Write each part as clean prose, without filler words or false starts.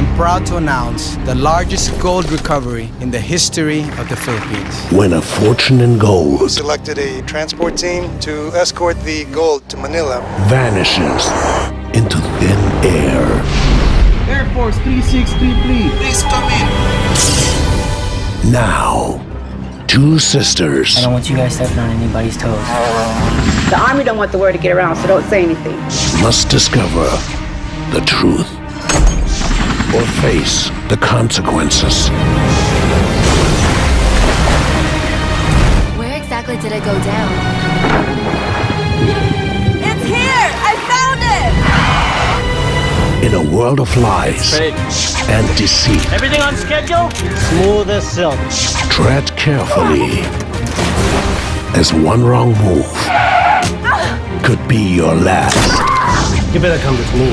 am proud to announce the largest gold recovery in the history of the Philippines. When a fortune in gold Selected a transport team to escort the gold to Manila. vanishes into thin air. Air Force 3633. Please come in. Now, two sisters I don't want you guys stepping on anybody's toes. The Army don't want the word to get around, so don't say anything. must discover the truth or face the consequences. Where exactly did it go down? It's here! I found it! In a world of lies and deceit, Everything on schedule? Smooth as silk. tread carefully, as one wrong move could be your last. You better come with me.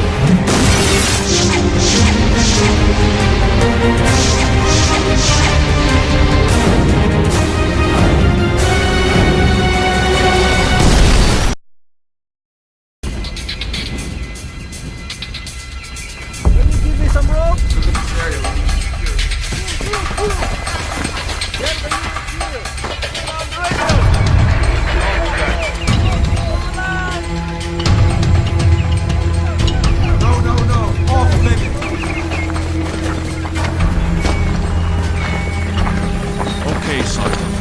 Okay, Sergeant.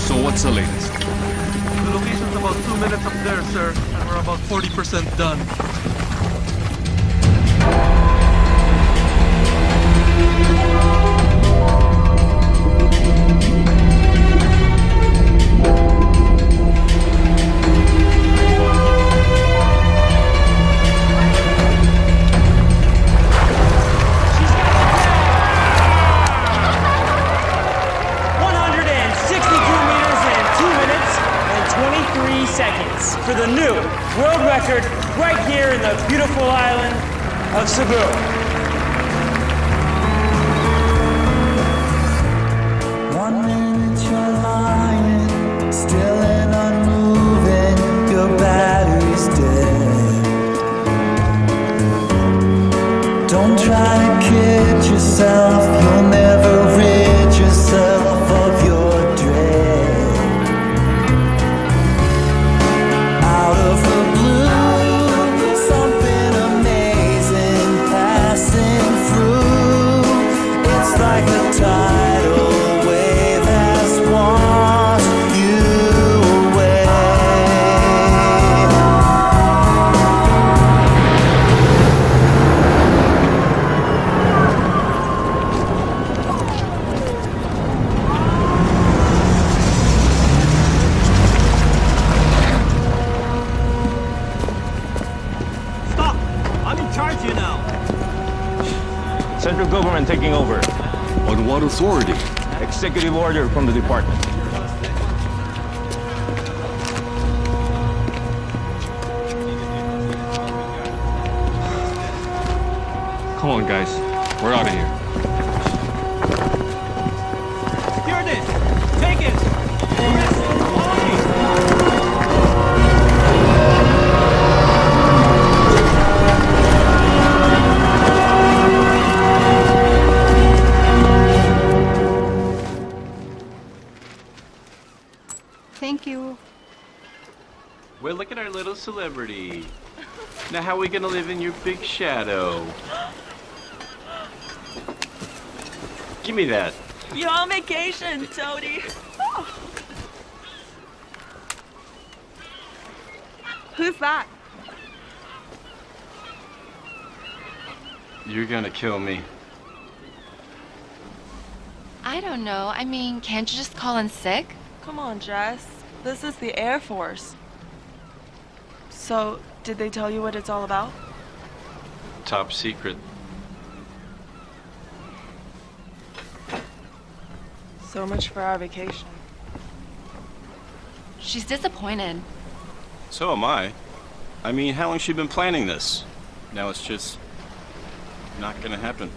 So what's the latest? The location's about 2 minutes up there, sir, and we're about 40% done. Seconds for the new world record right here in the beautiful island of Cebu. One minute you're lying, still and unmoving, your battery's dead. Don't try to kid yourself, you'll never rid yourself of your dread. Out of the blue, something amazing passing through. It's like a tidal wave has washed you away. Stop! I'm in charge here now. Central government taking over. On what authority? Executive order from the department. Come on, guys. We're out of here. Secure this! Take it! Yes, follow me! Thank you. Well, look at our little celebrity. Now, how are we gonna live in your big shadow? Give me that. You're on vacation, Toady. Who's that? You're gonna kill me. I don't know. I mean, can't you just call in sick? Come on, Jess. This is the Air Force. So, did they tell you what it's all about? Top secret. So much for our vacation. She's disappointed. So am I. I mean, how long she been planning this? Now it's just not gonna happen.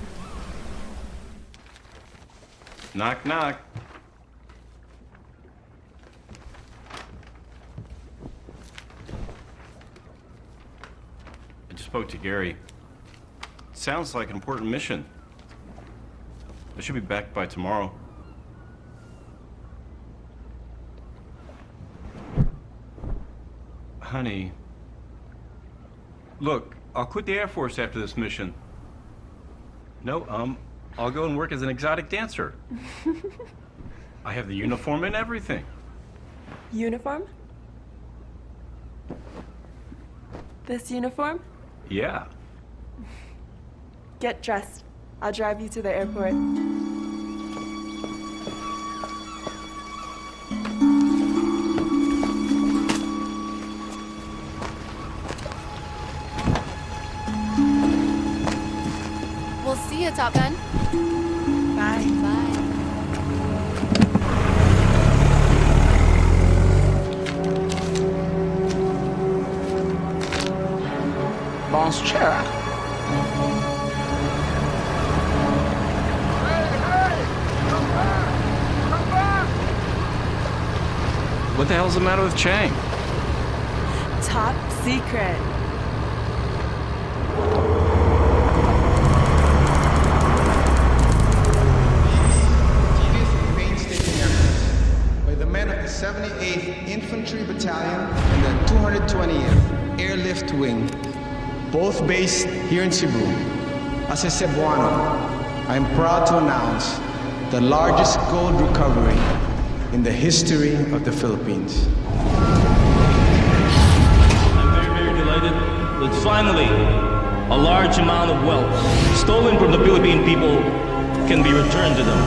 Knock, knock. I just spoke to Gary. Sounds like an important mission. I should be back by tomorrow. Honey, look, I'll quit the Air Force after this mission. No, I'll go and work as an exotic dancer. I have the uniform and everything. Uniform? This uniform? Yeah. Get dressed. I'll drive you to the airport. We'll see you, Top Gun. Bye. Bye. Bonjour. What the hell's the matter with Chang? Top secret. Painstaking efforts by the men of the 78th Infantry Battalion and the 220th Airlift Wing, both based here in Cebu. As a Cebuano, I am proud to announce the largest gold recovery in the history of the Philippines. I'm very, very delighted that finally a large amount of wealth stolen from the Philippine people can be returned to them.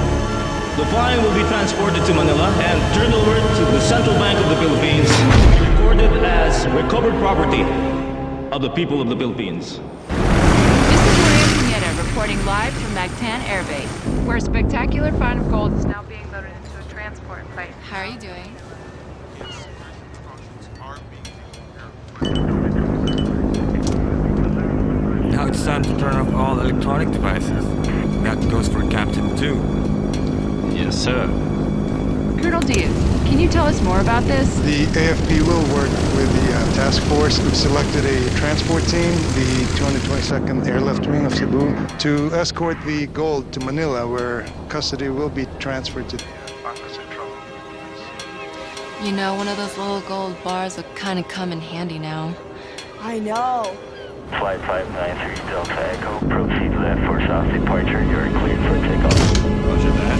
The fine will be transported to Manila and turned over to the Central Bank of the Philippines, recorded as recovered property of the people of the Philippines. This is Maria Pineda reporting live from Mactan Air Base, where a spectacular find of gold is now being loaded into a transport plane. How are you doing? Now it's time to turn off all electronic devices. That goes for Captain 2. Yes, sir. Colonel Diaz, can you tell us more about this? The AFP will work with the task force. We've selected a transport team, the 222nd Airlift Wing of Cebu, to escort the gold to Manila, where custody will be transferred to Bangko Central. You know, one of those little gold bars will kind of come in handy now. I know. Flight 593 Delta Echo, proceed to that for south departure. You are cleared for takeoff. Roger that.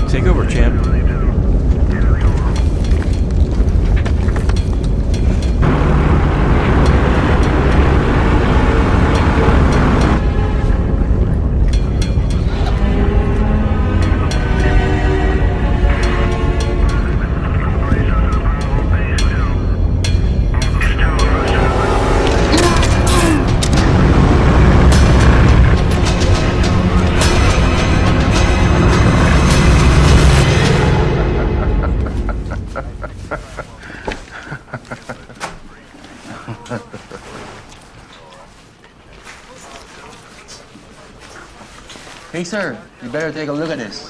Take over, champ. Hey, sir, you better take a look at this.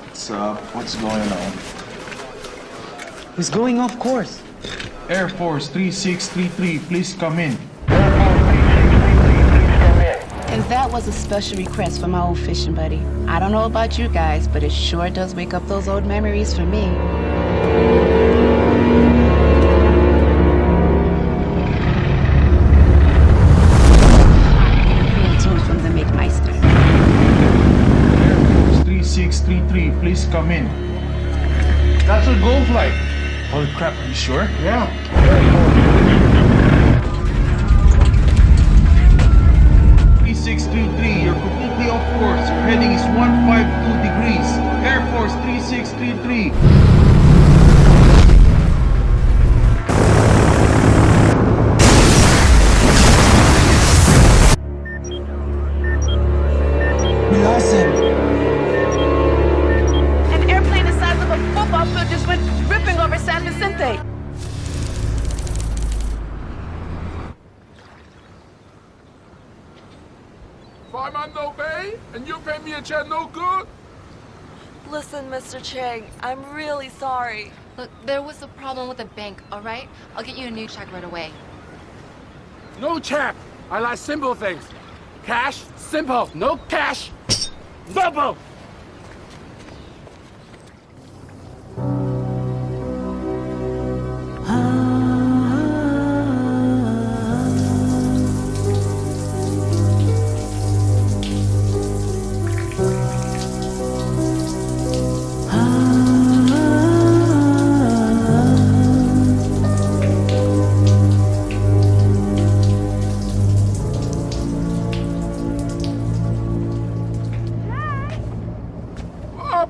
What's up? What's going on? He's going off course. Air Force 3633, please come in. And that was a special request from my old fishing buddy. I don't know about you guys, but it sure does wake up those old memories for me. From the McMeister. Air Force 3633, please come in. That's a gold flight. Holy crap, are you sure? Yeah. 3633, you're completely off course. Your heading is 152 degrees. Air Force 3633. An airplane the size of a football field just went ripping over San Vicente. I'm on no pay, and you pay me a check no good? Listen, Mr. Chang, I'm really sorry. Look, there was a problem with the bank, all right? I'll get you a new check right away. No check. I like simple things. Cash, simple. No cash, double.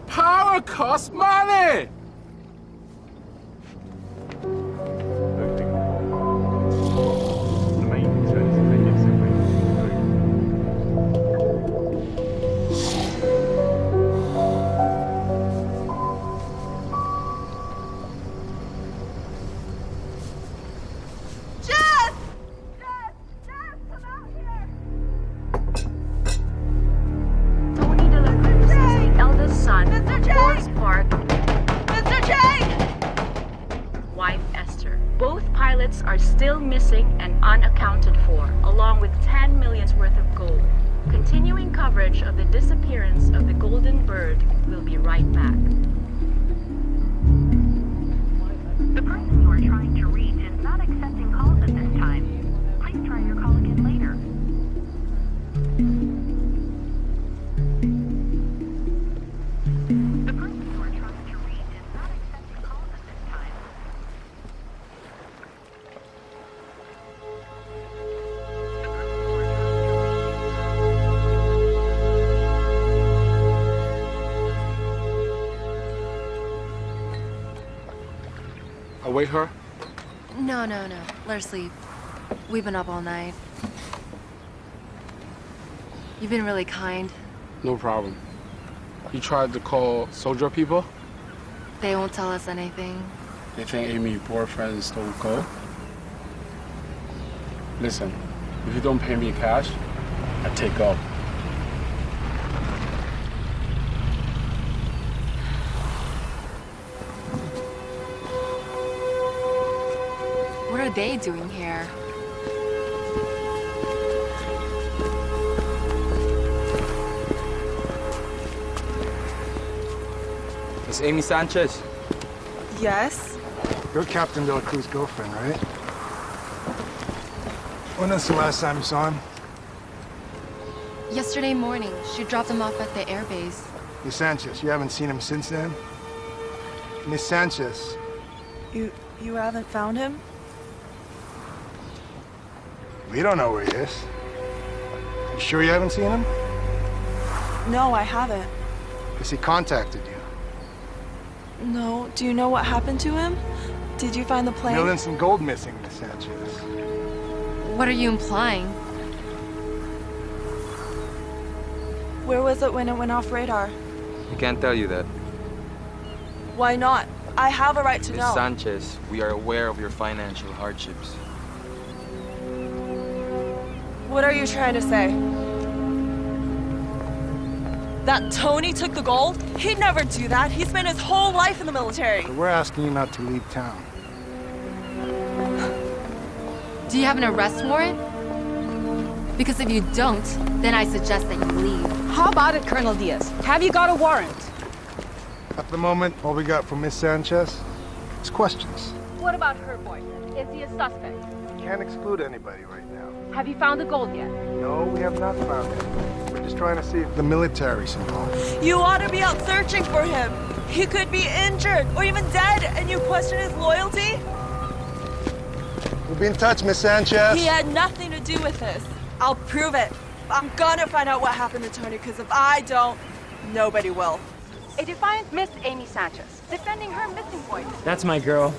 Power costs money! Are still missing and unaccounted for, along with 10 million's worth of gold. Continuing coverage of the disappearance of the Golden Bird will be right back. The person you are trying to reach is not accepting calls at this time. Please try your call again later. The person you are trying to reach is not accepting calls at this time. Awake her? No. Let her sleep. We've been up all night. You've been really kind. No problem. You tried to call soldier people? They won't tell us anything. They think Amy's boyfriend stole gold? Listen, if you don't pay me cash, I take off. What are they doing here? Miss Amy Sanchez. Yes? You're Captain De La Cruz's girlfriend, right? When was the last time you saw him? Yesterday morning, she dropped him off at the airbase. Miss Sanchez, you haven't seen him since then? Miss Sanchez. You haven't found him? We don't know where he is. You sure you haven't seen him? No, I haven't. Has he contacted you? No. Do you know what happened to him? Did you find the plane? Millions in gold missing, Miss Sanchez. What are you implying? Where was it when it went off radar? I can't tell you that. Why not? I have a right to Miss know. Sanchez, we are aware of your financial hardships. What are you trying to say? That Tony took the gold? He'd never do that. He spent his whole life in the military. So we're asking you not to leave town. Do you have an arrest warrant? Because if you don't, then I suggest that you leave. How about it, Colonel Diaz? Have you got a warrant? At the moment, all we got from Miss Sanchez is questions. What about her boyfriend? Is he a suspect? Can't exclude anybody right now. Have you found the gold yet? No, we have not found it. We're just trying to see if the military's involved. You ought to be out searching for him. He could be injured or even dead, and you question his loyalty? We'll be in touch, Miss Sanchez. He had nothing to do with this. I'll prove it. I'm gonna find out what happened to Tony, because if I don't, nobody will. A defiant Miss Amy Sanchez, defending her missing boyfriend. That's my girl.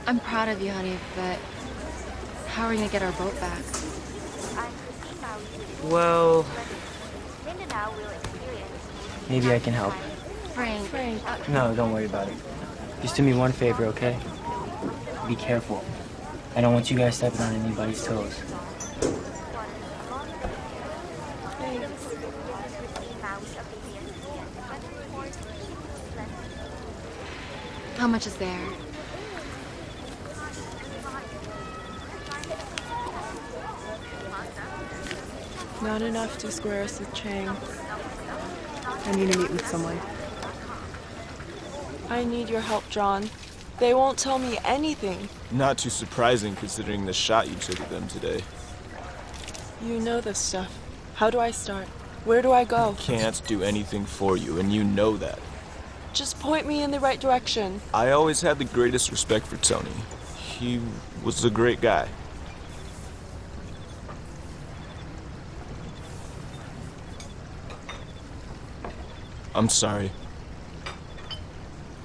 I'm proud of you, honey, but how are we gonna get our boat back? Well, maybe I can help. Frank. No, don't worry about it. Just do me one favor, okay? Be careful. I don't want you guys stepping on anybody's toes. How much is there? Not enough to square us with Chang. I need to meet with someone. I need your help, John. They won't tell me anything. Not too surprising considering the shot you took at them today. You know this stuff. How do I start? Where do I go? Can't do anything for you, and you know that. Just point me in the right direction. I always had the greatest respect for Tony. He was a great guy. I'm sorry.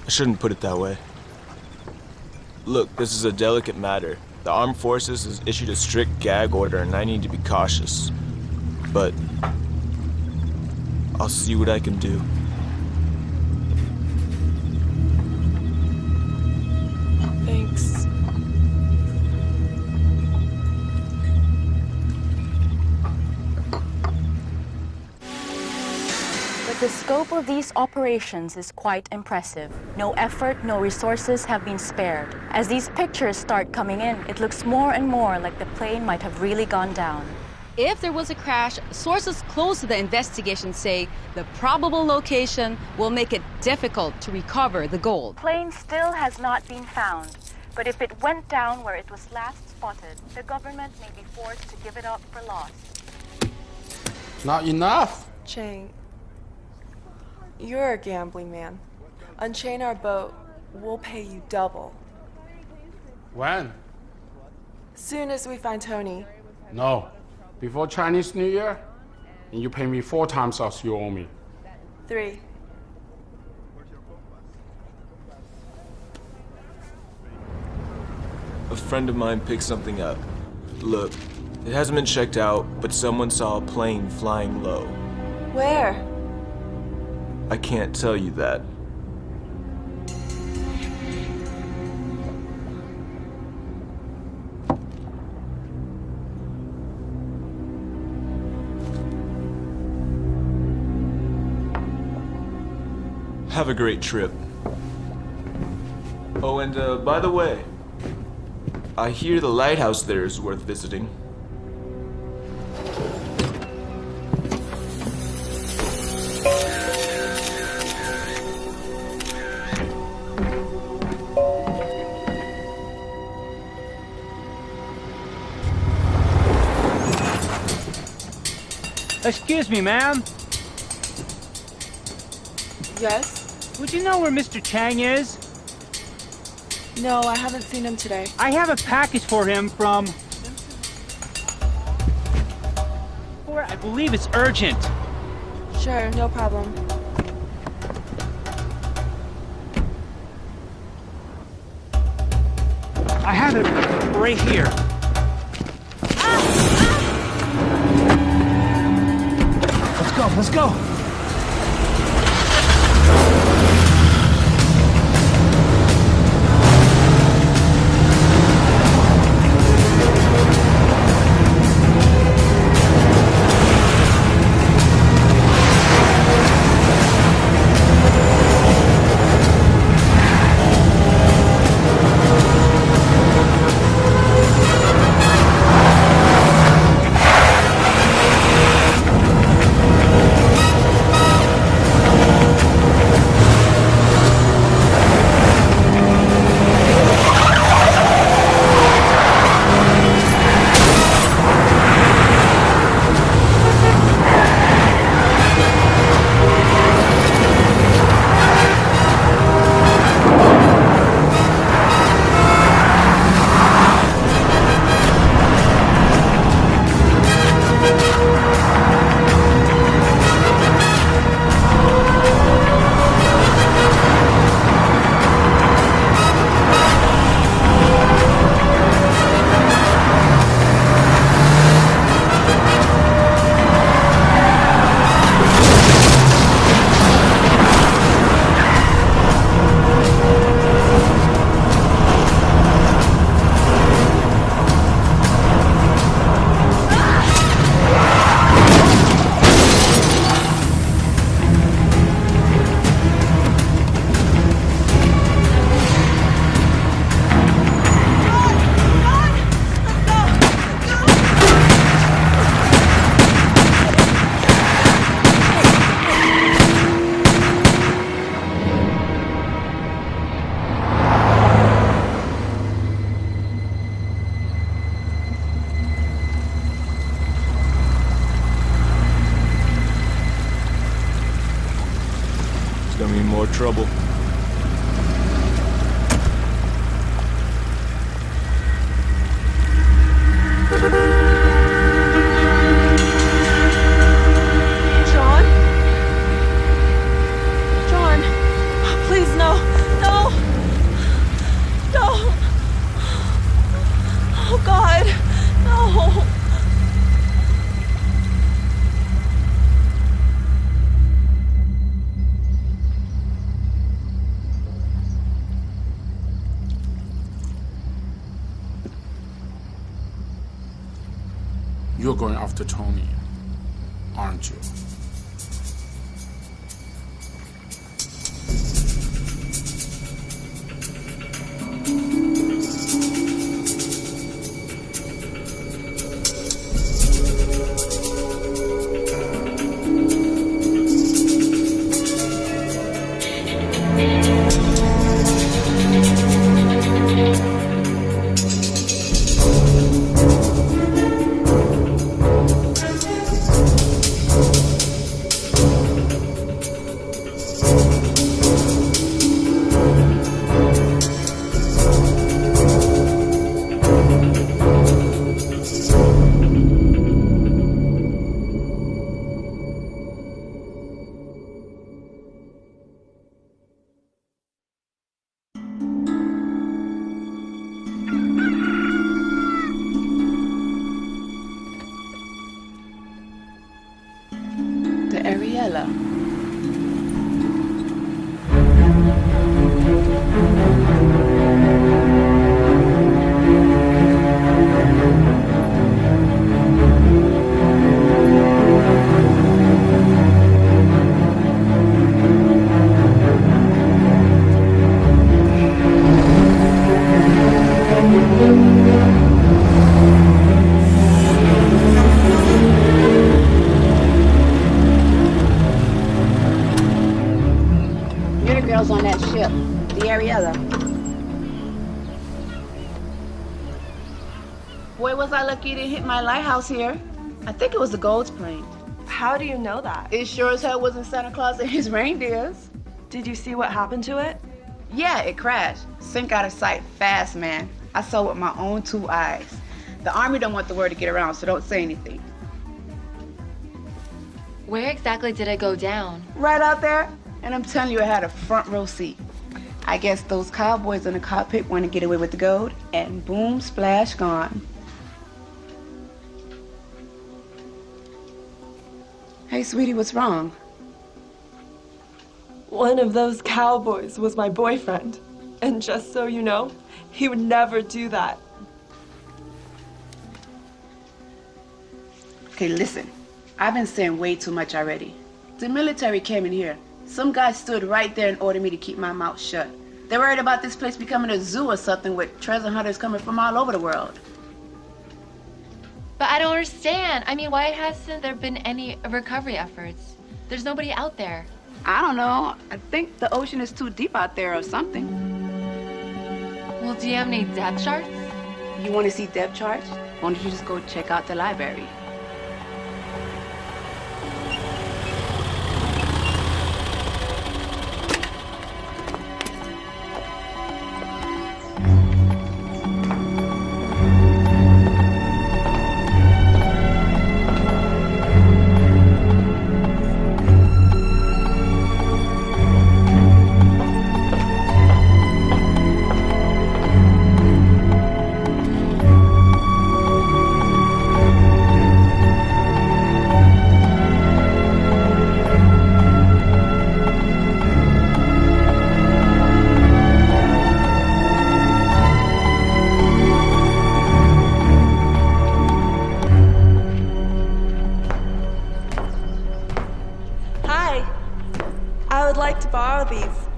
I shouldn't put it that way. Look, this is a delicate matter. The Armed Forces has issued a strict gag order and I need to be cautious. But I'll see what I can do. Thanks. But the scope of these operations is quite impressive. No effort, no resources have been spared. As these pictures start coming in, it looks more and more like the plane might have really gone down. If there was a crash, sources close to the investigation say the probable location will make it difficult to recover the gold. The plane still has not been found, but if it went down where it was last spotted, the government may be forced to give it up for lost. Not enough. Chang, you're a gambling man. Unchain our boat. We'll pay you double. When? Soon as we find Tony. No. Before Chinese New Year, and you pay me 4 times as you owe me. 3. A friend of mine picked something up. Look, it hasn't been checked out, but someone saw a plane flying low. Where? I can't tell you that. Have a great trip. Oh, and by the way, I hear the lighthouse there is worth visiting. Excuse me, ma'am. Yes? Would you know where Mr. Chang is? No, I haven't seen him today. I have a package for him from... I believe it's urgent. Sure, no problem. I have it right here. Let's go. trouble. John? John, please, no. No. No. Oh, God. No. You're going after Tony, aren't you? The Ariella. You're the girls on that ship, the Ariella. Boy, was I lucky to hit my lighthouse here. I think it was the Gold's plane. How do you know that? It sure as hell wasn't Santa Claus and his reindeers. Did you see what happened to it? Yeah, it crashed. Sink out of sight fast, man. I saw it with my own 2 eyes. The Army don't want the word to get around, so don't say anything. Where exactly did it go down? Right out there. And I'm telling you, I had a front row seat. I guess those cowboys in the cockpit want to get away with the gold, and boom, splash, gone. Hey, sweetie, what's wrong? One of those cowboys was my boyfriend. And just so you know, he would never do that. Okay, listen. I've been saying way too much already. The military came in here. Some guy stood right there and ordered me to keep my mouth shut. They're worried about this place becoming a zoo or something with treasure hunters coming from all over the world. But I don't understand. I mean, why hasn't there been any recovery efforts? There's nobody out there. I don't know. I think the ocean is too deep out there or something. Well, do you have any depth charts? You want to see depth charts? Why don't you just go check out the library?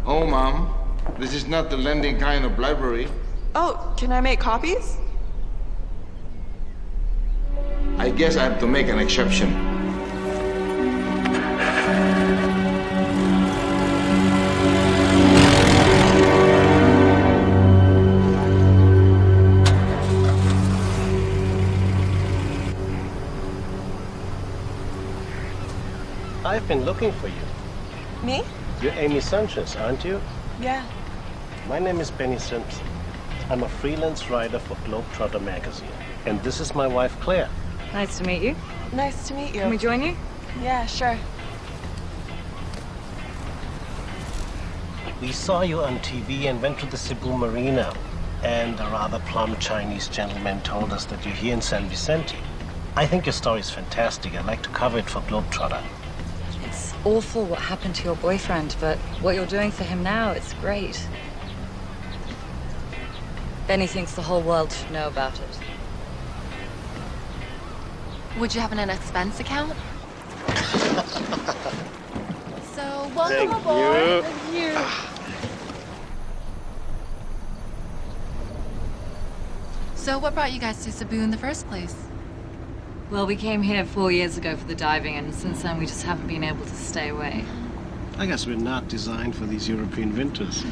Oh, Mom, this is not the lending kind of library. Oh, can I make copies? I guess I have to make an exception. I've been looking for you. Me? You're Amy Sanchez, aren't you? Yeah. My name is Benny Simpson. I'm a freelance writer for Globetrotter magazine. And this is my wife, Claire. Nice to meet you. Nice to meet you. Can we join you? Yeah, sure. We saw you on TV and went to the Cebu Marina. And a rather plump Chinese gentleman told us that you're here in San Vicente. I think your story is fantastic. I'd like to cover it for Globetrotter. It's awful what happened to your boyfriend, but what you're doing for him now, it's great. Benny thinks the whole world should know about it. Would you have an expense account? So, welcome aboard. Thank you. So, what brought you guys to Cebu in the first place? Well, we came here 4 years ago for the diving, and since then we just haven't been able to stay away. I guess we're not designed for these European winters.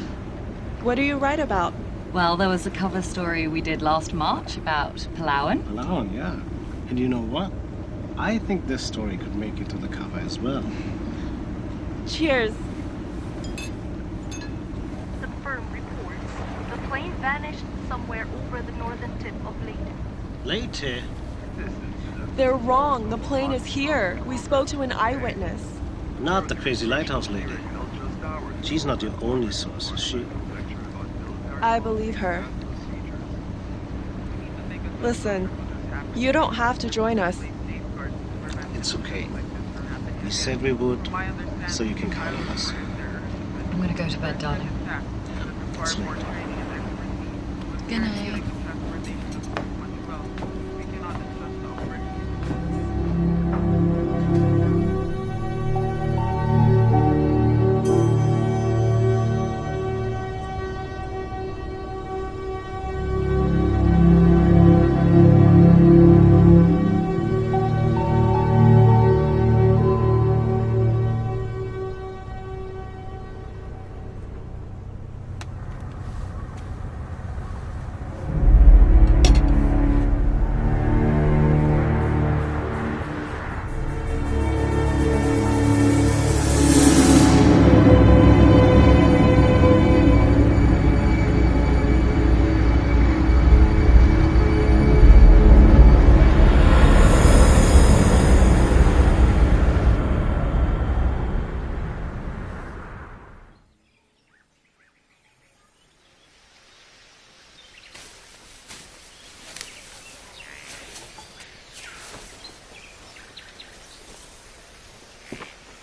What do you write about? Well, there was a cover story we did last March about Palawan. Palawan, yeah. And you know what? I think this story could make it to the cover as well. Cheers. The firm reports the plane vanished somewhere over the northern tip of Leyte. Leyte? They're wrong. The plane is here. We spoke to an eyewitness. Not the crazy lighthouse lady. She's not your only source, is she? I believe her. Listen, you don't have to join us. It's okay. We said we would, so you can count on us. I'm gonna go to bed, darling. It's late. Good night.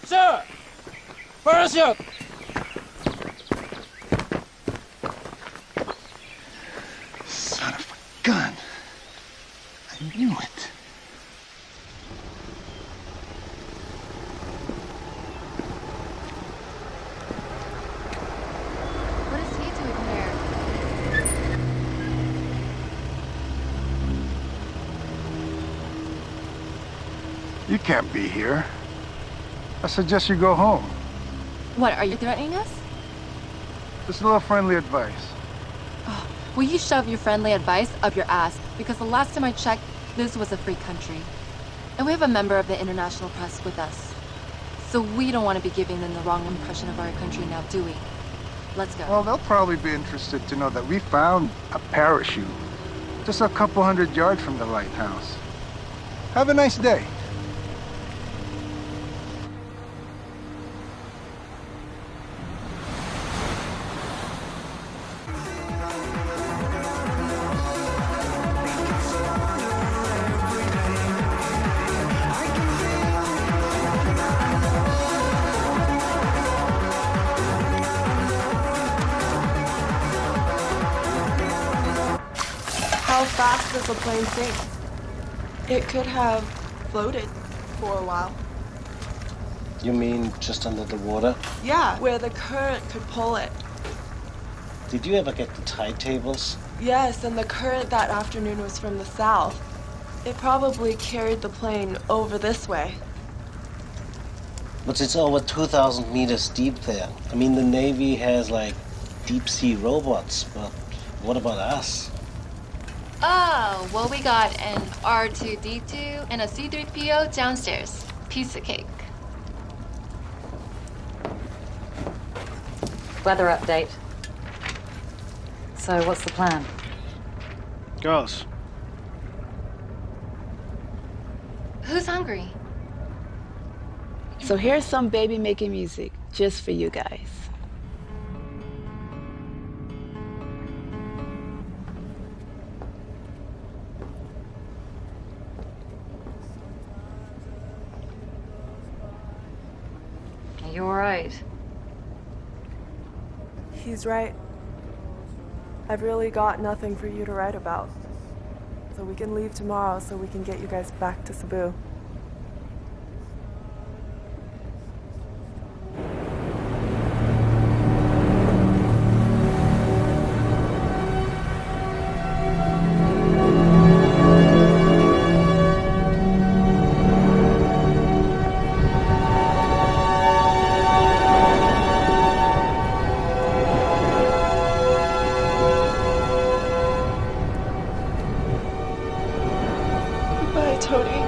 Sir! Parachute! Son of a gun. I knew it. What is he doing here? You can't be here. I suggest you go home. What, are you threatening us? Just a little friendly advice. Oh, will you shove your friendly advice up your ass? Because the last time I checked, this was a free country. And we have a member of the international press with us. So we don't want to be giving them the wrong impression of our country now, do we? Let's go. Well, they'll probably be interested to know that we found a parachute just a couple 100 yards from the lighthouse. Have a nice day. How fast does the plane sink? It could have floated for a while. You mean just under the water? Yeah, where the current could pull it. Did you ever get the tide tables? Yes, and the current that afternoon was from the south. It probably carried the plane over this way. But it's over 2,000 meters deep there. I mean, the Navy has, like, deep-sea robots, but what about us? Oh, well, we got an R2-D2 and a C-3PO downstairs. Piece of cake. Weather update. So, what's the plan? Girls. Who's hungry? So here's some baby making music just for you guys. Are you alright? He's right. I've really got nothing for you to write about. So we can leave tomorrow so we can get you guys back to Cebu. Bye, Tony.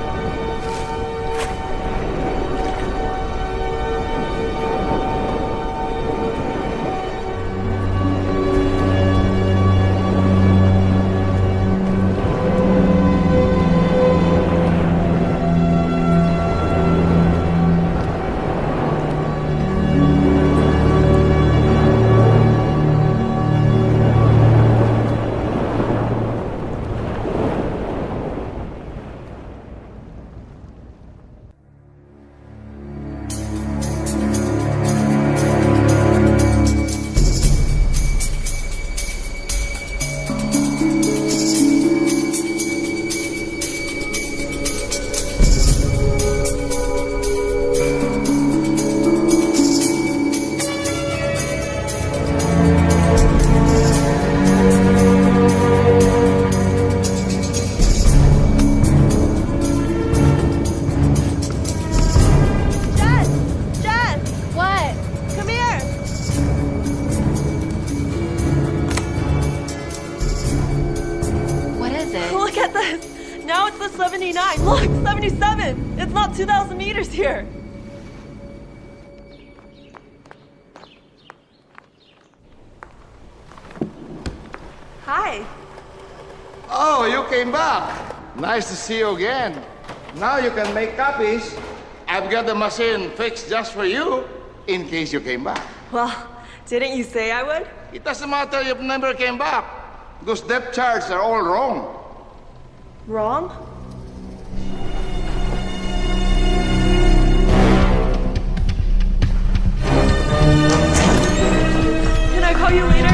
Look at this! Now it's the 79! Look! 77! It's not 2,000 meters here! Hi! Oh, you came back. Nice to see you again. Now you can make copies. I've got the machine fixed just for you, in case you came back. Well, didn't you say I would? It doesn't matter if you never came back, because depth charts are all wrong. Wrong? Can I call you later?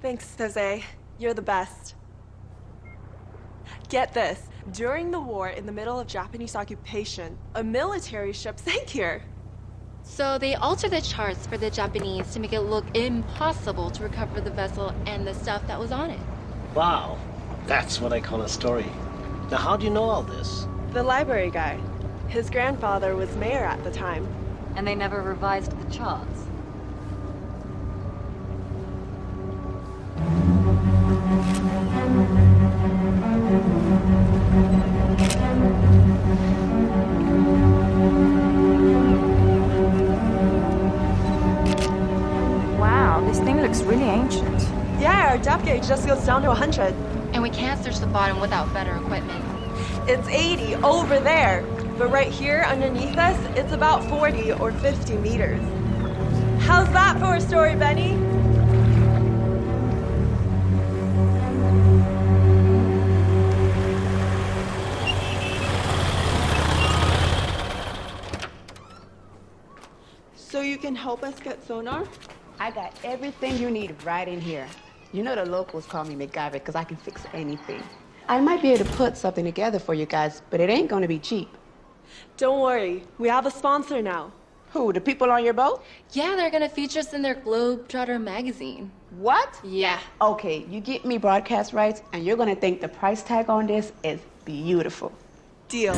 Thanks, Jose. You're the best. Get this. During the war, in the middle of Japanese occupation, a military ship sank here. So they altered the charts for the Japanese to make it look impossible to recover the vessel and the stuff that was on it. Wow, that's what I call a story. Now, how do you know all this? The library guy. His grandfather was mayor at the time. And they never revised the charts. Wow, this thing looks really ancient. Yeah, our depth gauge just goes down to 100. And we can't search the bottom without better equipment. It's 80 over there. But right here underneath us, it's about 40 or 50 meters. How's that for a story, Benny? So you can help us get sonar? I got everything you need right in here. You know the locals call me MacGyver because I can fix anything. I might be able to put something together for you guys, but it ain't gonna be cheap. Don't worry, we have a sponsor now. Who, the people on your boat? Yeah, they're gonna feature us in their Globetrotter magazine. What? Yeah. Okay, you get me broadcast rights, and you're gonna think the price tag on this is beautiful. Deal.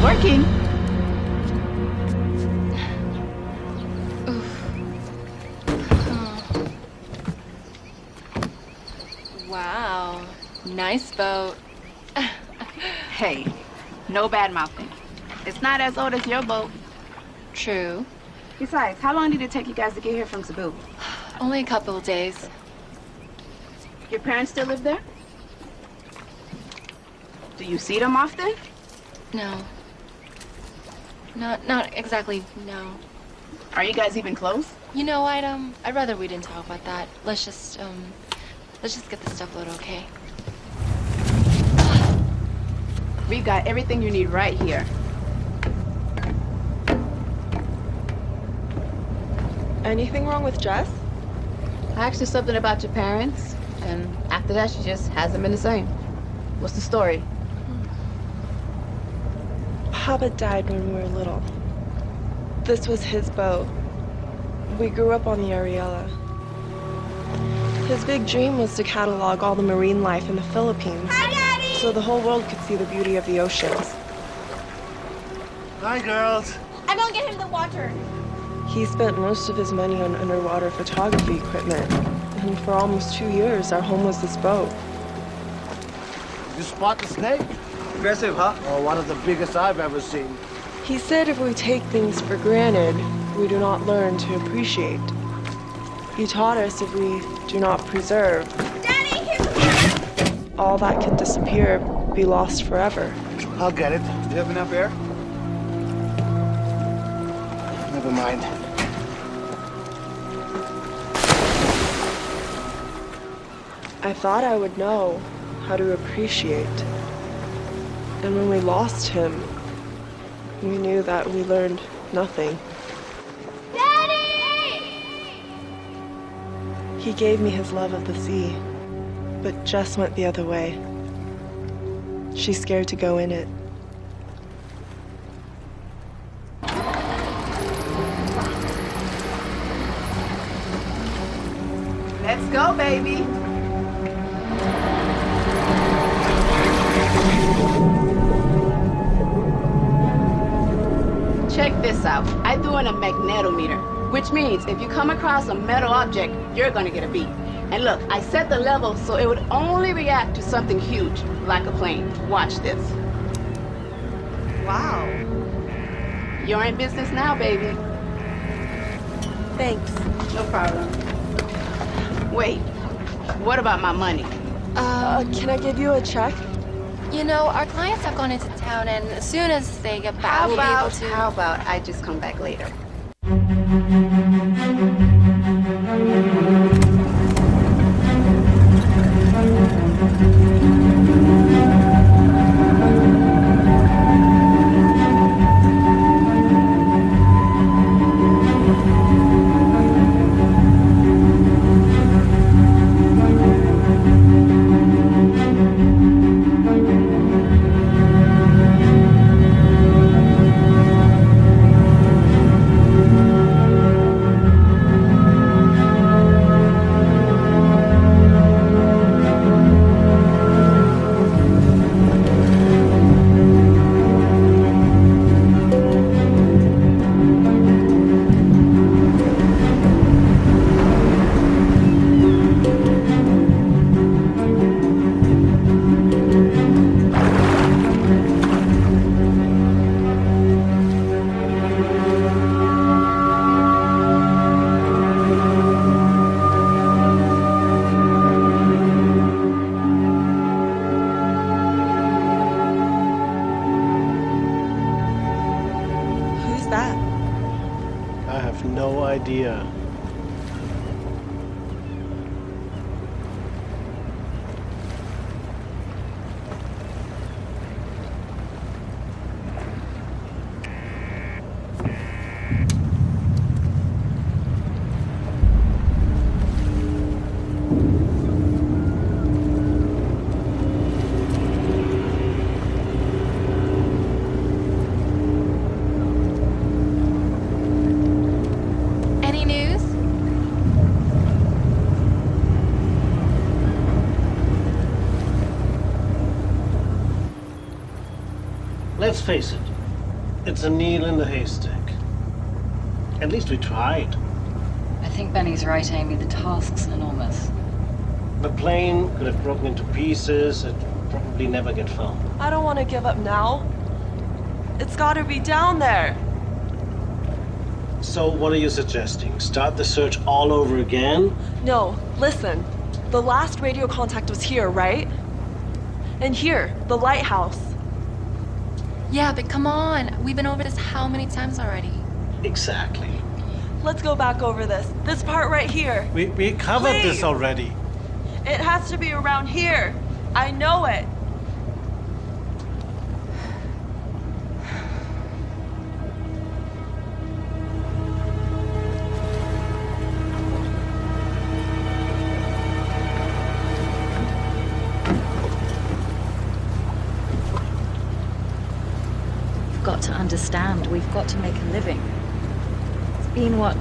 Working. Wow, nice boat. Hey, no bad mouthing. It's not as old as your boat. True. Besides, how long did it take you guys to get here from Cebu? Only a couple of days. Your parents still live there? Do you see them often? No. Not exactly, no. Are you guys even close? You know, I'd rather we didn't talk about that. Let's just get the stuff loaded, okay? We've got everything you need right here. Anything wrong with Jess? I asked her something about your parents, and after that, she just hasn't been the same. What's the story? Papa died when we were little. This was his boat. We grew up on the Ariella. His big dream was to catalog all the marine life in the Philippines. Hi, Daddy! So the whole world could see the beauty of the oceans. Hi, girls. I'm gonna get him the water. He spent most of his money on underwater photography equipment. And for almost 2 years, our home was this boat. You spot the snake? Aggressive, huh? Oh, one of the biggest I've ever seen. He said if we take things for granted, we do not learn to appreciate. He taught us if we do not preserve, Daddy, all that can disappear, be lost forever. I'll get it. Do you have enough air? Never mind. I thought I would know how to appreciate. And when we lost him, we knew that we learned nothing. Daddy! He gave me his love of the sea, but Jess went the other way. She's scared to go in it. Let's go, baby. Check this out. I threw in a magnetometer, which means if you come across a metal object, you're gonna get a beep. And look, I set the level so it would only react to something huge, like a plane. Watch this. Wow. You're in business now, baby. Thanks. No problem. Wait, what about my money? Can I give you a check? You know, our clients have gone into town, and as soon as they get back, we'll be able to... How about I just come back later? No idea. Let's face it, it's a needle in the haystack. At least we tried. I think Benny's right, Amy. The task's enormous. The plane could have broken into pieces. It'd probably never get found. I don't want to give up now. It's gotta be down there. So what are you suggesting? Start the search all over again? No, listen. The last radio contact was here, right? And here, the lighthouse. Yeah, but come on. We've been over this how many times already? Exactly. Let's go back over this. This part right here. We covered this already. It has to be around here. I know it. Got to understand, we've got to make a living. It's been, what,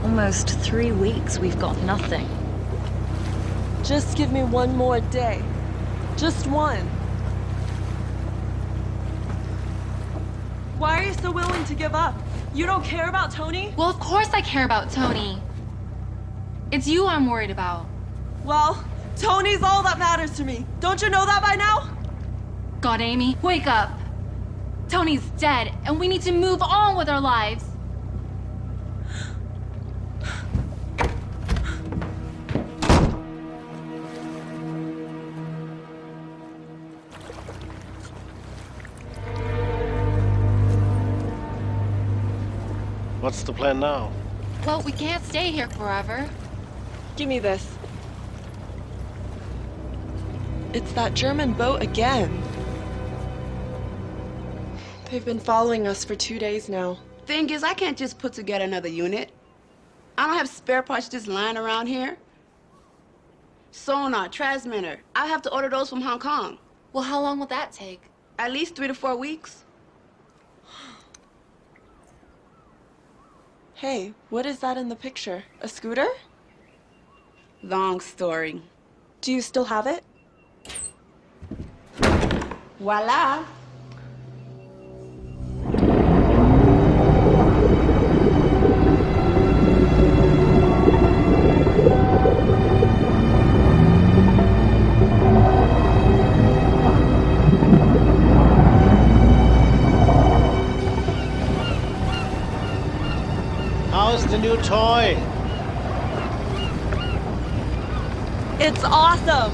almost 3 weeks we've got nothing. Just give me one more day. Just one. Why are you so willing to give up? You don't care about Tony? Well, of course I care about Tony. It's you I'm worried about. Well, Tony's all that matters to me. Don't you know that by now? God, Amy, wake up. Tony's dead, and we need to move on with our lives. What's the plan now? Well, we can't stay here forever. Give me this. It's that German boat again. They've been following us for 2 days now. Thing is, I can't just put together another unit. I don't have spare parts just lying around here. Sonar, transmitter. I have to order those from Hong Kong. Well, how long will that take? At least 3 to 4 weeks. Hey, what is that in the picture? A scooter? Long story. Do you still have it? Voila! How's the new toy? It's awesome!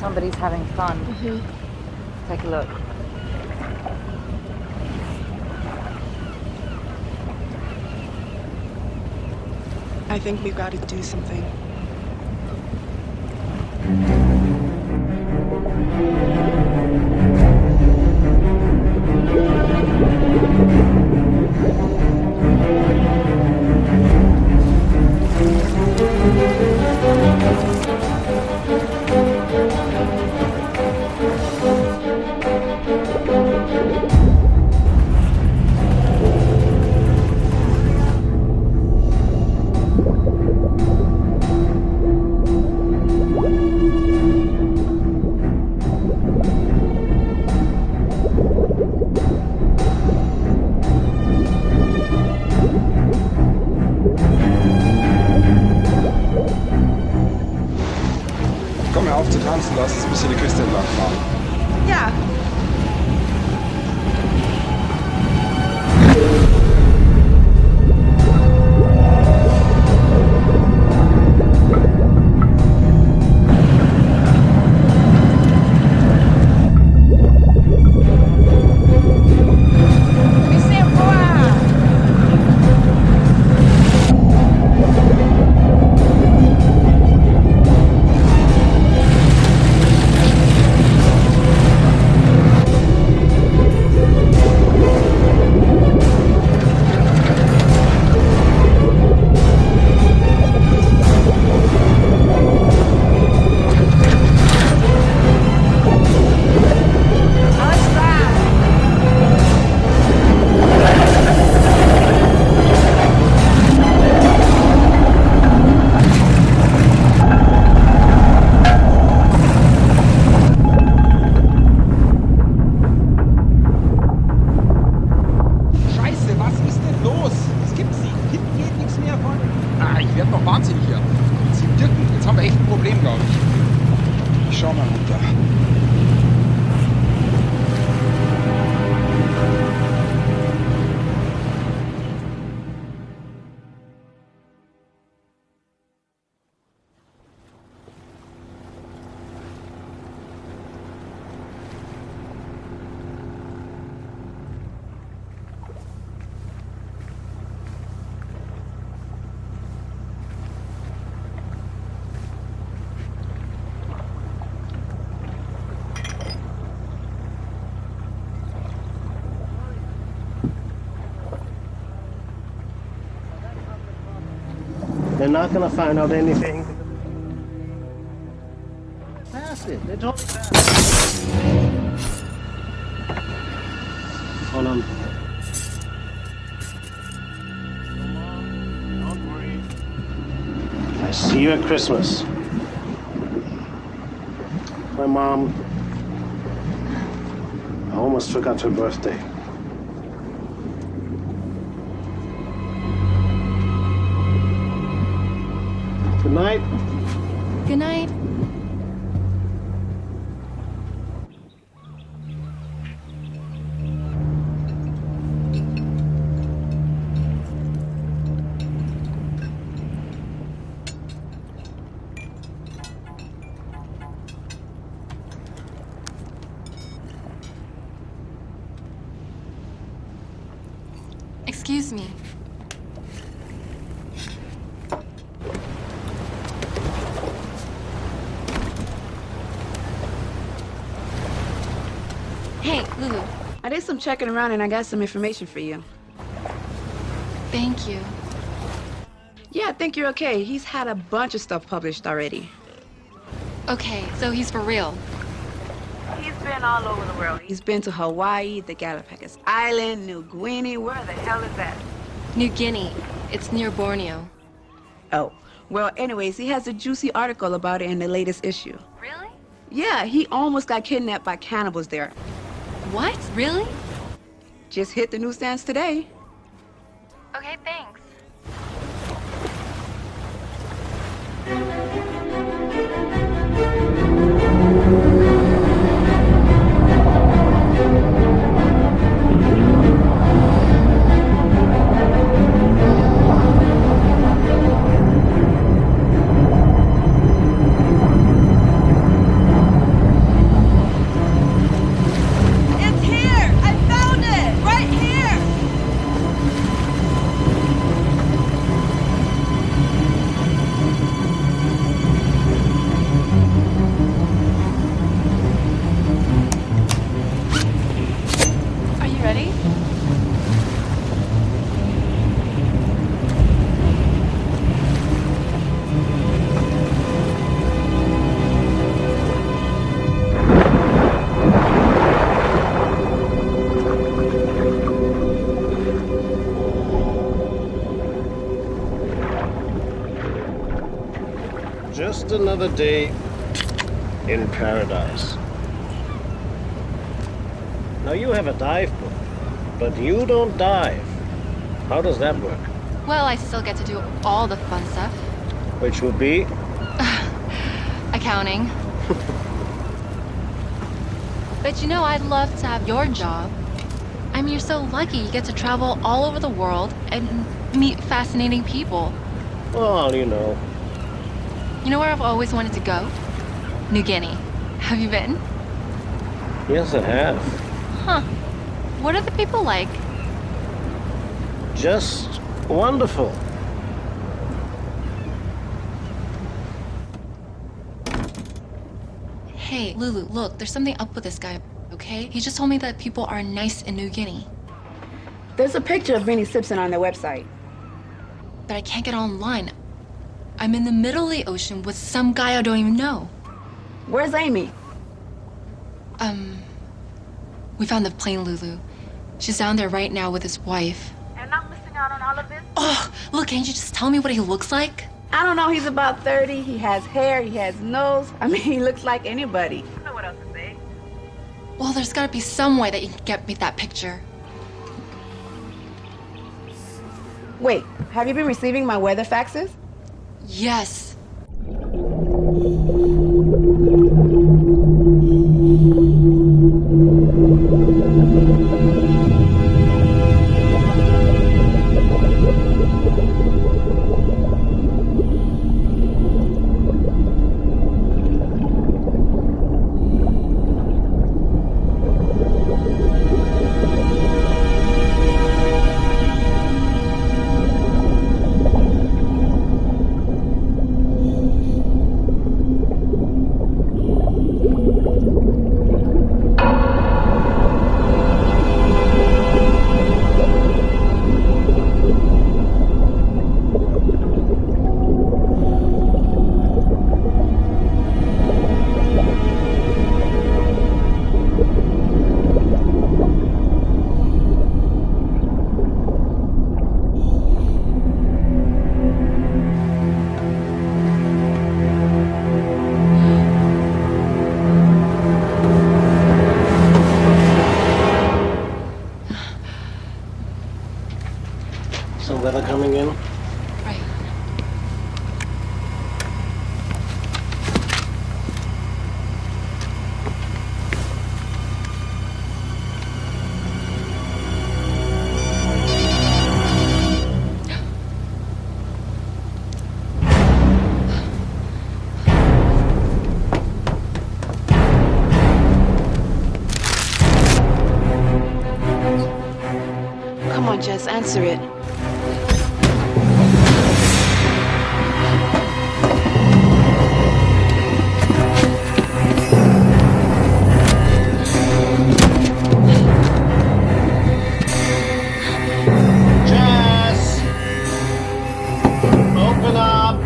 somebody's having fun. Take a look. I think we've got to do something. Komm, hör auf zu tanzen, lass uns ein bisschen die Küste entlang fahren. Ja. Ich werd noch wahnsinnig hier. Sie dirken, jetzt haben wir echt ein Problem, glaube ich. Ich schau mal runter. They're not gonna find out anything. Pass it. They told me pass. Hold on. Don't worry. I see you at Christmas. My mom, I almost forgot her birthday. Good night. Good night. Excuse me. Hey, Lulu. I did some checking around and I got some information for you. Thank you. Yeah, I think you're okay. He's had a bunch of stuff published already. Okay, so he's for real. He's been all over the world. He's been to Hawaii, the Galapagos Island, New Guinea. Where the hell is that? New Guinea. It's near Borneo. Oh, well, anyways, he has a juicy article about it in the latest issue. Really? Yeah, he almost got kidnapped by cannibals there. What? Really? Just hit the newsstands today. Okay, thanks. another day in paradise. Now you have a dive book, but you don't dive. How does that work? Well, I still get to do all the fun stuff. Which would be? Accounting. But you know, I'd love to have your job. I mean, you're so lucky you get to travel all over the world and meet fascinating people. Well, you know. You know where I've always wanted to go? New Guinea. Have you been? Yes, I have. Huh. What are the people like? Just wonderful. Hey, Lulu, look, there's something up with this guy, okay? He just told me that people are nice in New Guinea. There's a picture of Vinnie Simpson on their website. But I can't get online. I'm in the middle of the ocean with some guy I don't even know. Where's Amy? We found the plane, Lulu. She's down there right now with his wife. And I'm missing out on all of this? Oh, look, can't you just tell me what he looks like? I don't know, he's about 30, he has hair, he has nose. I mean, he looks like anybody. You know what else to say? Well, there's gotta be some way that you can get me that picture. Wait, have you been receiving my weather faxes? Yes. Some weather coming in? Right. Come on, Jess, answer it. Jess! Open up!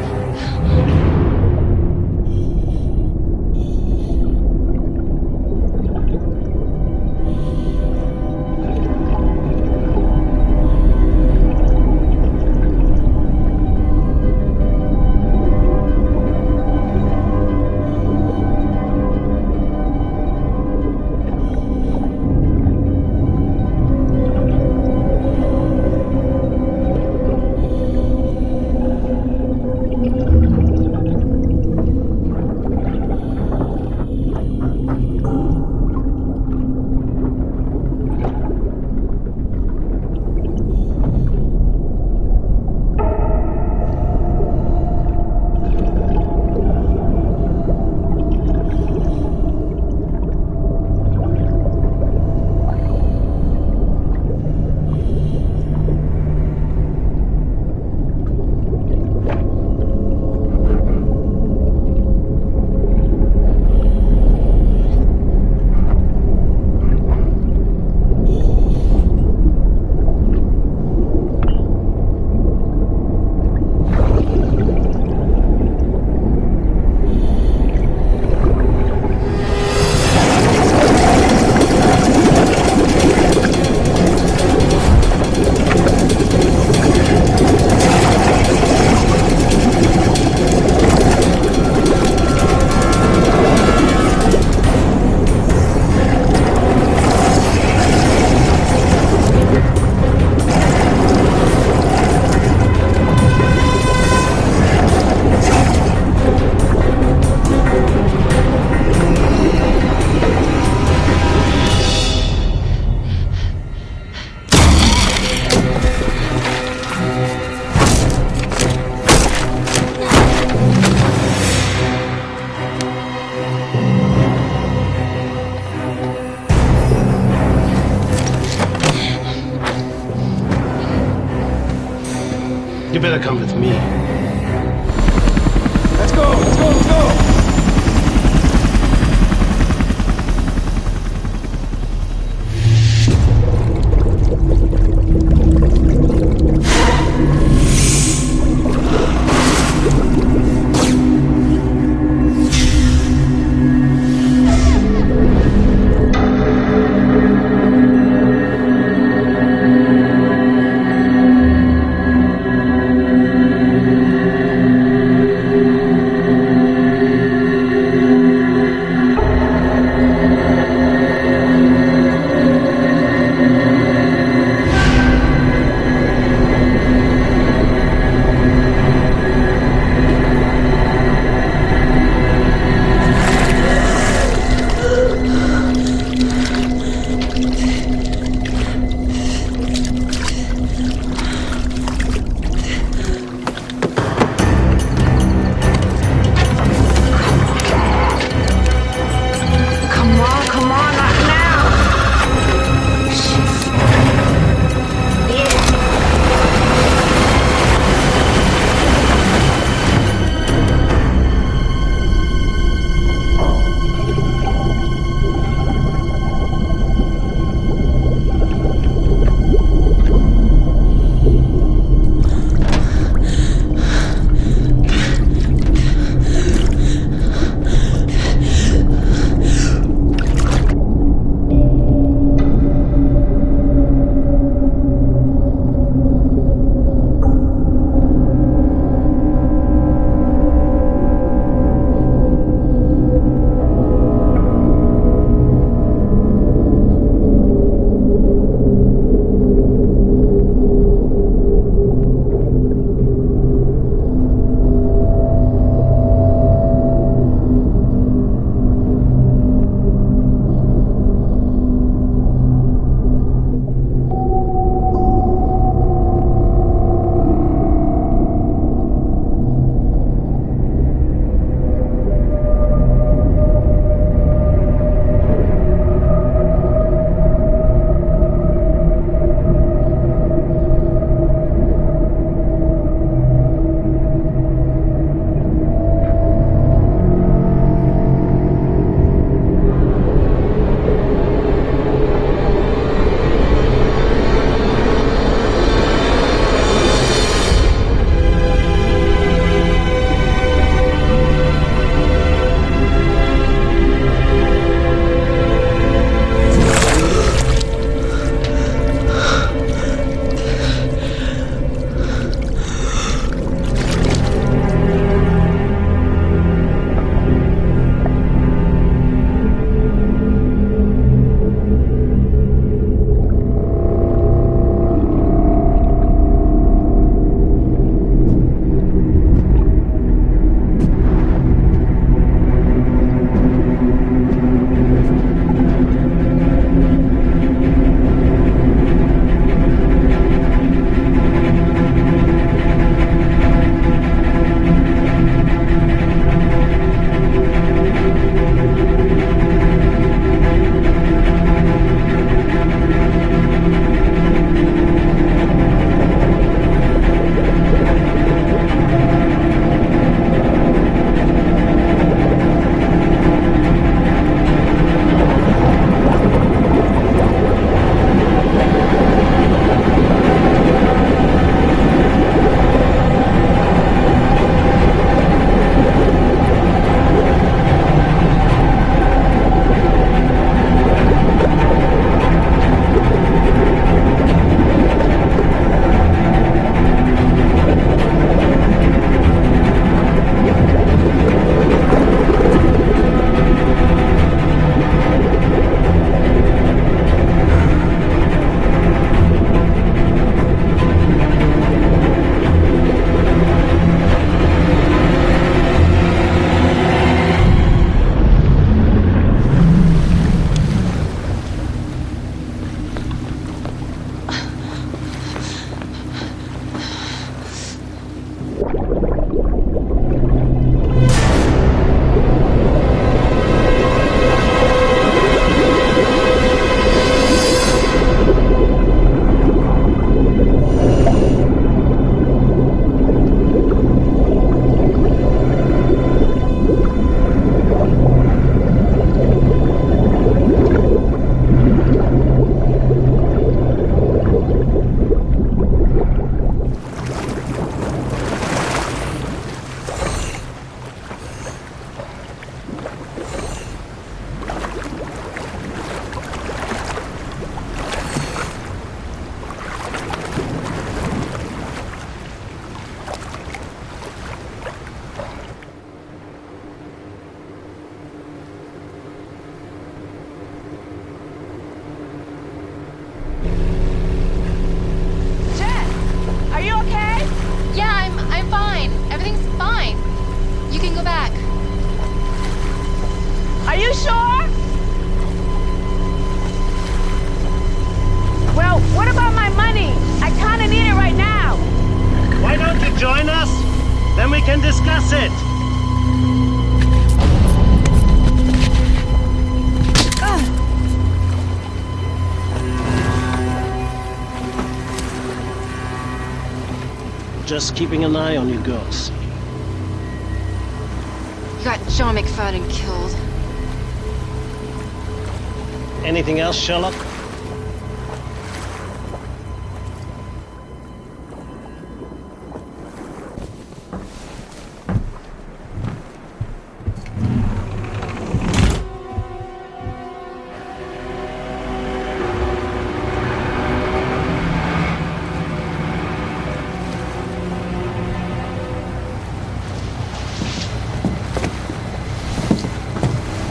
better come with me. Let's go, let's go, let's go! Just keeping an eye on you girls. You got John McFadden killed. Anything else, Sherlock?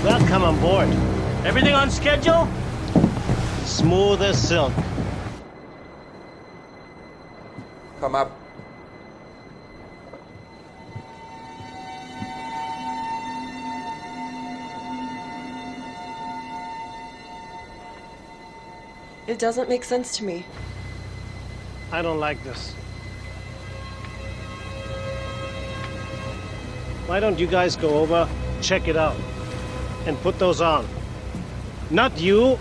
Welcome on board. Everything on schedule? Smooth as silk. Come up. It doesn't make sense to me. I don't like this. Why don't you guys go over, check it out, and put those on? Not you.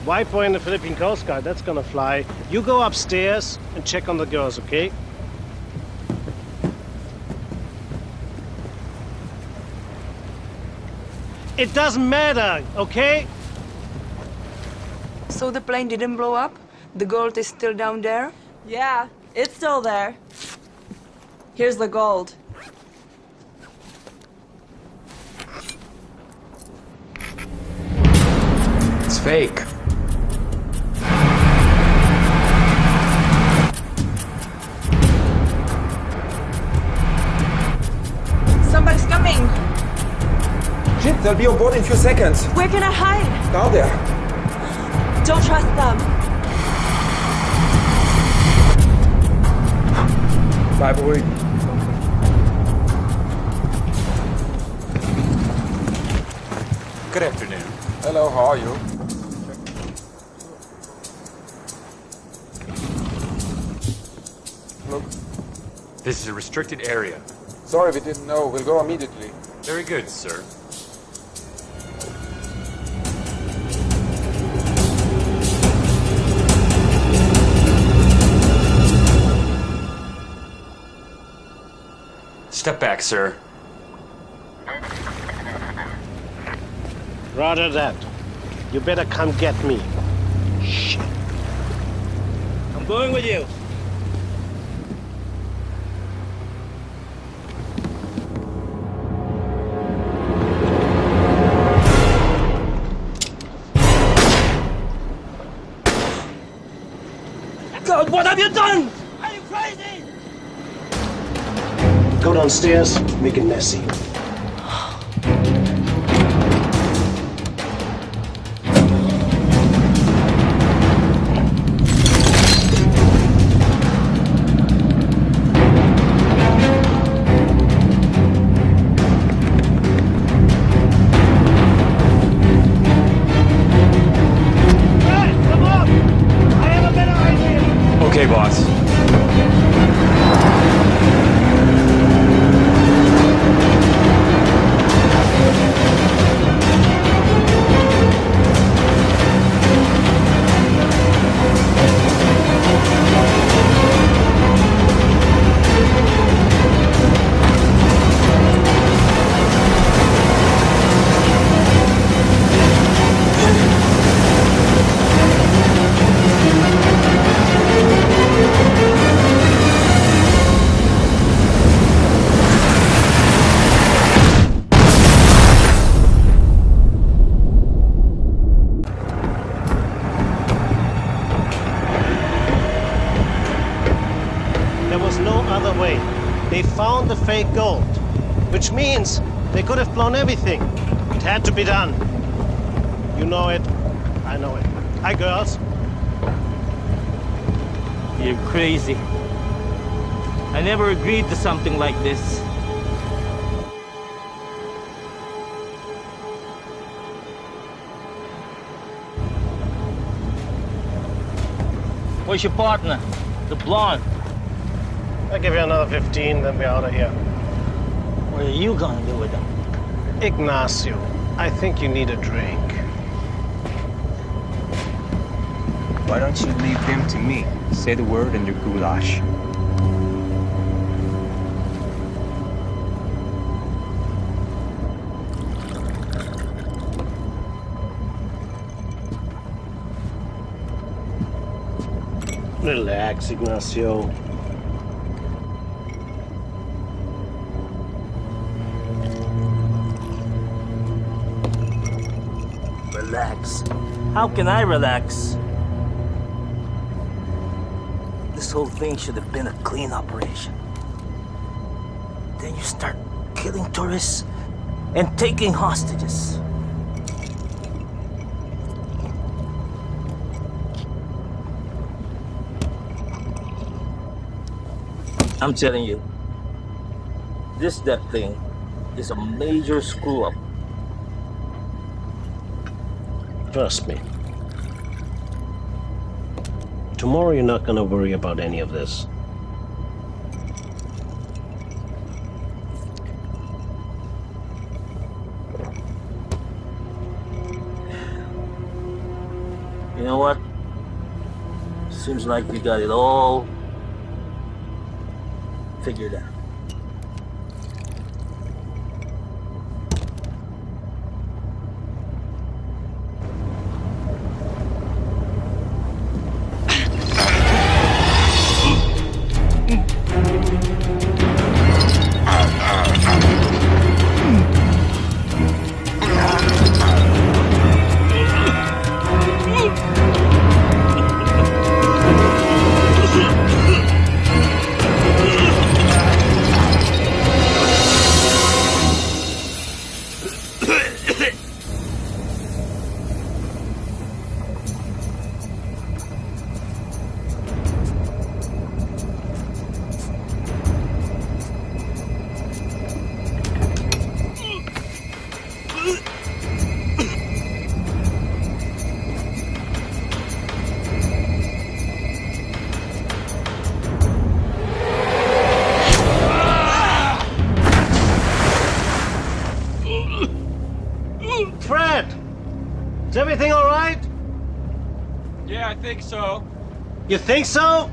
White boy in the Philippine Coast Guard, that's gonna fly. You go upstairs and check on the girls, okay? It doesn't matter, okay? So the plane didn't blow up? The gold is still down there? Yeah, it's still there. Here's the gold. It's fake. Somebody's coming. Shit, they'll be on board in a few seconds. Where can I hide? Down there. Don't trust them. Bye, boy. Good afternoon. Hello, how are you? Look. This is a restricted area. Sorry, we didn't know. We'll go immediately. Very good, sir. Step back, sir. Rather that. You better come get me. Shit. I'm going with you. God, what have you done? Are you crazy? Go downstairs, make it messy. Okay, boss. They found the fake gold, which means they could have blown everything. It had to be done. You know it. I know it. Hi, girls. You're crazy. I never agreed to something like this. Where's your partner? The blonde. I'll give you another 15, then we're out of here. What are you gonna do with them? Ignacio, I think you need a drink. Why don't you leave him to me? Say the word and your goulash. Relax, Ignacio. Relax. How can I relax? This whole thing should have been a clean operation. Then you start killing tourists and taking hostages. I'm telling you, this death thing is a major screw-up. Trust me. Tomorrow you're not gonna worry about any of this. You know what? Seems like you got it all figured out. Fred! Is everything all right? Yeah, I think so. You think so?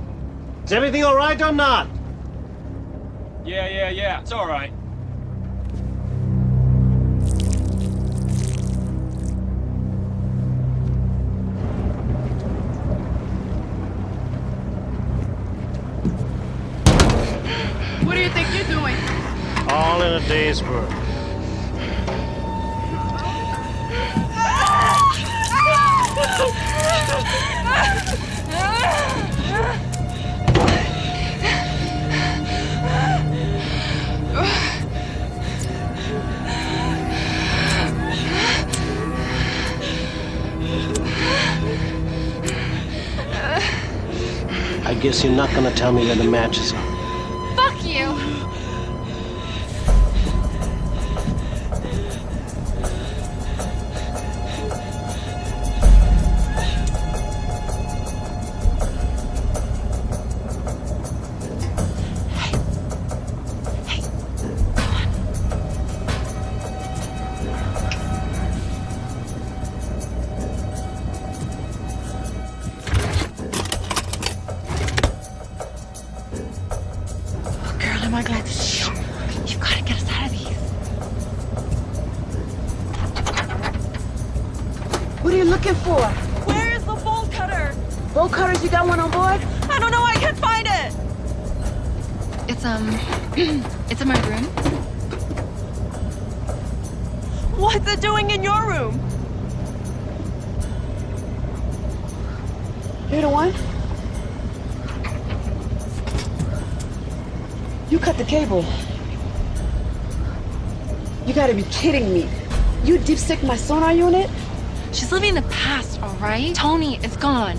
Is everything all right or not? Yeah. It's all right. What do you think you're doing? All in a day's work. I guess you're not gonna tell me where the matches are. Fuck you! Am I glad to see you? You've got to get us out of these. What are you looking for? Where is the bolt cutter? Bolt cutters, you got one on board? I don't know, I can't find it! It's it's in my room. What's it doing in your room? You're the one? You cut the cable. You gotta be kidding me. You deep-stick my sonar unit? She's living in the past, all right? Tony is gone.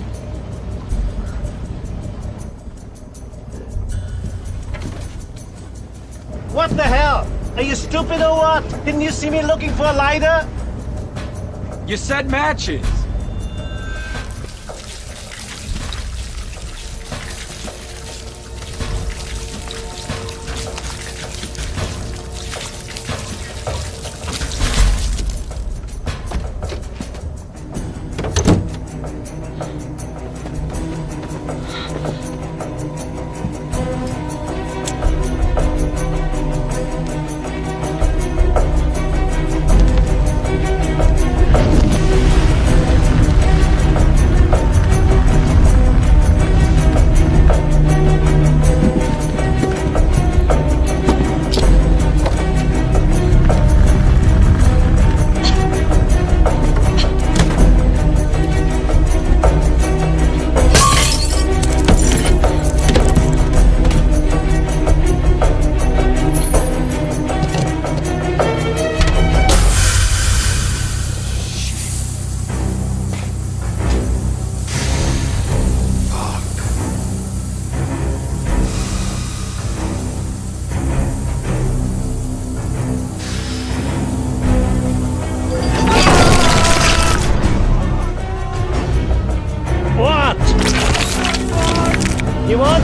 What the hell? Are you stupid or what? Didn't you see me looking for a lighter? You said matches.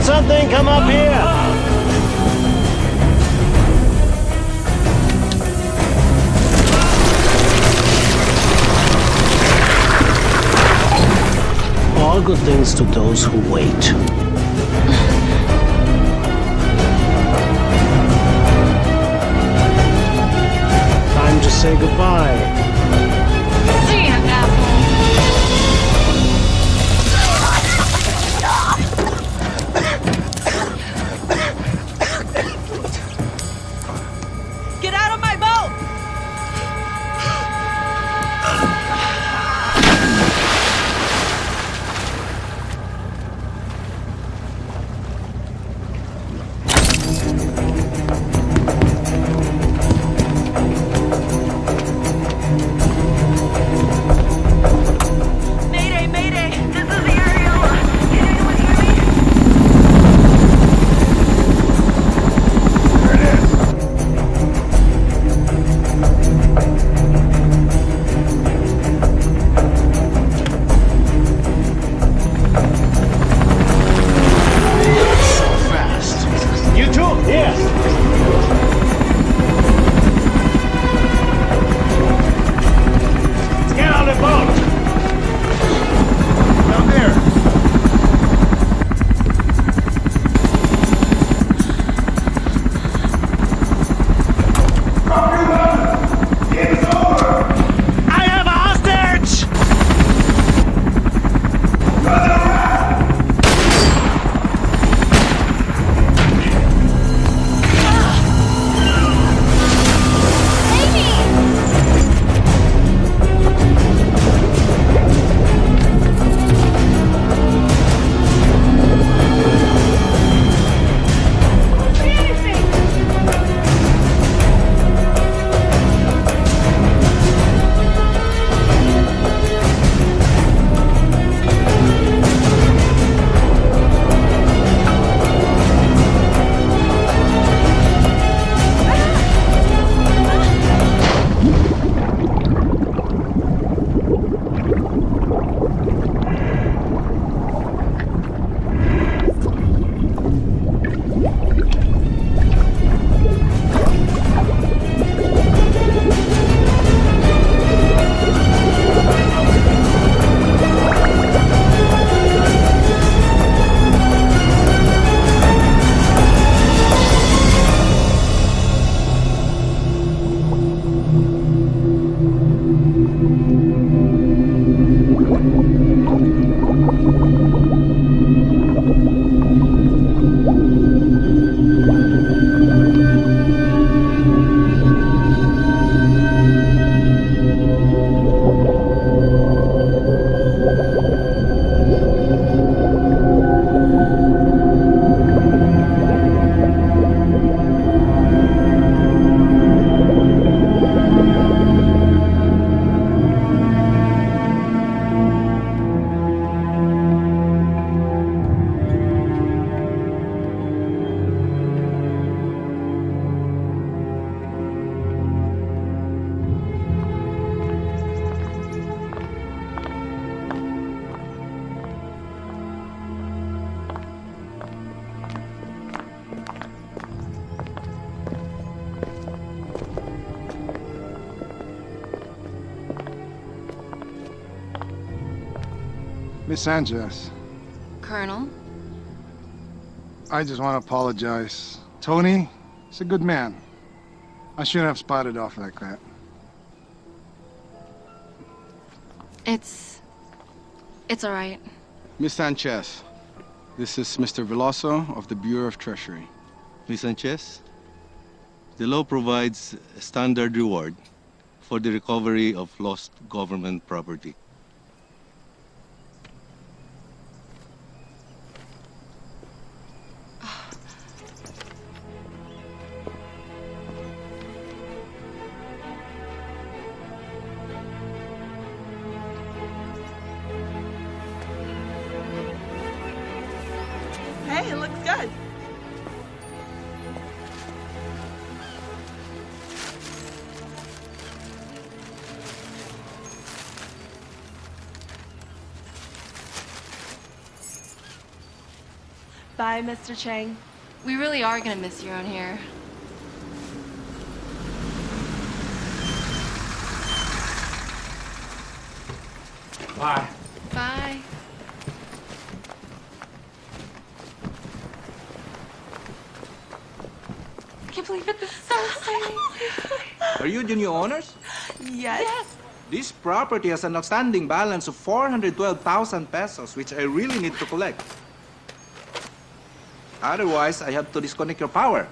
something, come up here. All good things to those who wait. Time to say goodbye. See ya, Apple. Get out of my boat! Mayday, mayday! This is the Ariola! Can anyone hear me? There it is. Fast. You too? Yes. Let's get on the boat. Down there. I have a hostage! Miss Sanchez, Colonel? I just want to apologize. Tony, he's a good man. I shouldn't have spotted off like that. It's all right. Miss Sanchez, this is Mr. Veloso of the Bureau of Treasury. Ms. Sanchez, the law provides a standard reward for the recovery of lost government property. Hey, it looks good. Bye, Mr. Chang. We really are gonna miss you around here. Bye. Bye. I can't believe it. This is so exciting. Are you the new owners? Yes. This property has an outstanding balance of 412,000 pesos, which I really need to collect. Otherwise, I have to disconnect your power.